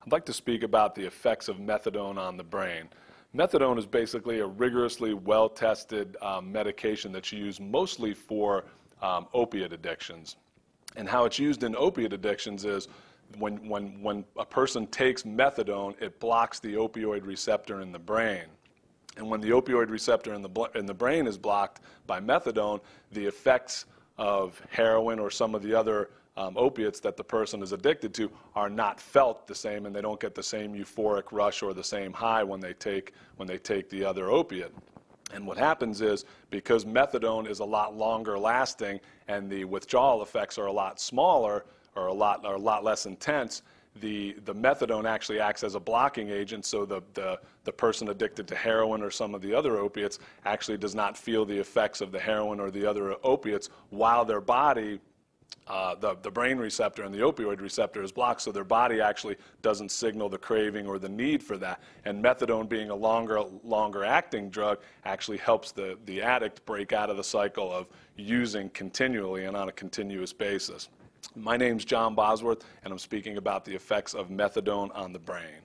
I'd like to speak about the effects of methadone on the brain. Methadone is basically a rigorously well-tested medication that's used mostly for opiate addictions. And how it's used in opiate addictions is when a person takes methadone, it blocks the opioid receptor in the brain. And when the opioid receptor in the brain is blocked by methadone, the effects of heroin or some of the other opiates that the person is addicted to are not felt the same, and they don't get the same euphoric rush or the same high when they take the other opiate. And what happens is, because methadone is a lot longer lasting and the withdrawal effects are a lot smaller or a lot less intense, the methadone actually acts as a blocking agent, so the person addicted to heroin or some of the other opiates actually does not feel the effects of the heroin or the other opiates, while their body, the brain receptor and the opioid receptor is blocked, so their body actually doesn't signal the craving or the need for that. And methadone, being a longer acting drug, actually helps the addict break out of the cycle of using continually and on a continuous basis. My name's John Bosworth, and I'm speaking about the effects of methadone on the brain.